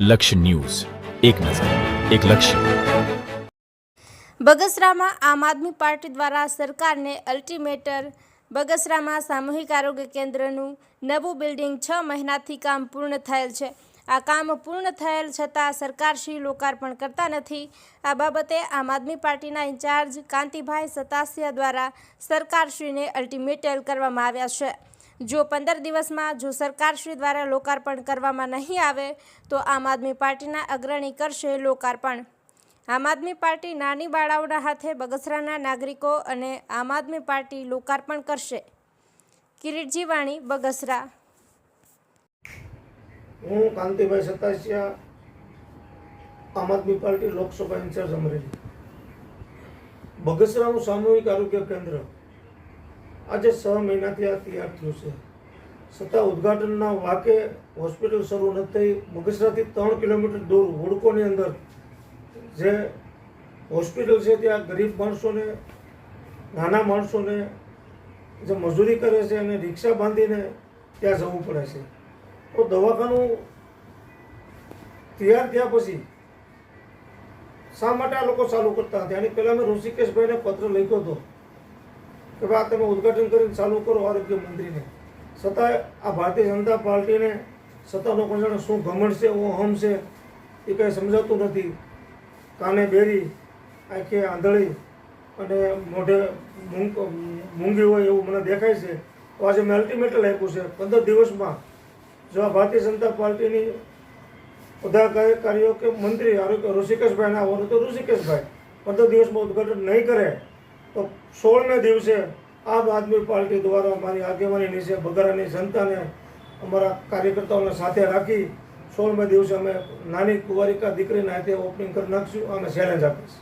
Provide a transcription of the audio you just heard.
લક્ષ્ય ન્યૂઝ, એક નજર, એક લક્ષ્ય. બગસરામાં આમ આદમી પાર્ટી દ્વારા સરકારને અલ્ટિમેટર. બગસરામાં સામૂહિક આરોગ્ય કેન્દ્રનું નવું બિલ્ડિંગ 6 મહિનાથી કામ પૂર્ણ થયેલ છે. આ કામ પૂર્ણ થયેલ છતાં સરકારશ્રી લોકાર્પણ કરતા નથી. આ બાબતે આમ આદમી પાર્ટીના ઇન્ચાર્જ કાંતિભાઈ સતાસિયા દ્વારા સરકારશ્રીને અલ્ટિમેટલ કરવામાં આવ્યા છે. જો 15 દિવસમાં જો સરકારશ્રી દ્વારા લોકાર્પણ કરવામાં નહીં આવે તો આમ આદમી પાર્ટીના અગ્રણી કરશે લોકાર્પણ. આમ આદમી પાર્ટી નાની બાળાઓના હાથે બગસરાના નાગરિકો અને આમ આદમી પાર્ટી લોકાર્પણ કરશે. કિરીટજી વાણી, બગસરા. હું કાંતિભાઈ સતાસિયા, આમ આદમી પાર્ટી લોકસભા ઇન્ચાર્જ અમરેલી. બગસરાનું સામૂહિક આરોગ્ય કેન્દ્ર આજે 6 મહિનાથી આ તૈયાર થયું છે, છતાં ઉદ્ઘાટનના વાકે હોસ્પિટલ શરૂ ન થઈ. બગસરાથી 3 કિલોમીટર દૂર હુડકોની અંદર જે હોસ્પિટલ છે ત્યાં ગરીબ માણસોને, નાના માણસોને જે મજૂરી કરે છે અને રિક્ષા બાંધીને ત્યાં જવું પડે છે. તો દવાખાનું તૈયાર થયા પછી શા માટે આ લોકો ચાલુ કરતા હતા? એની પહેલાં મેં ઋષિકેશભાઈને પત્ર લખ્યો હતો કે ભાઈ તમે ઉદ્ઘાટન કરીને ચાલુ કરો આરોગ્ય મંત્રીને. છતાં આ ભારતીય જનતા પાર્ટીને સત્તાનો કોણ શું ઘમંડ છે, અહમ છે, એ કંઈ સમજાતું નથી. કાને બેરી, આંખે આંધળી અને મોઢે મૂંગી હોય એવું મને દેખાય છે. તો આજે મેં અલ્ટિમેટલ આપ્યું છે 15 દિવસમાં જો આ ભારતીય જનતા પાર્ટીની પદાધિકારીઓ કે મંત્રી આરોગ્ય ઋષિકેશભાઈ ના હોય તો ઋષિકેશભાઈ 15 દિવસમાં ઉદ્ઘાટન નહીં કરે તો 16મે દિવસે આમ આદમી પાર્ટી દ્વારા અમારી આગેવાની નીચે બગસરાની જનતાને, અમારા કાર્યકર્તાઓને સાથે રાખી 16મે દિવસે અમે નાની કુંવારિકા દીકરીના હાથે ઓપનિંગ કરી નાખશું. અમે ચેલેન્જ આપીશ.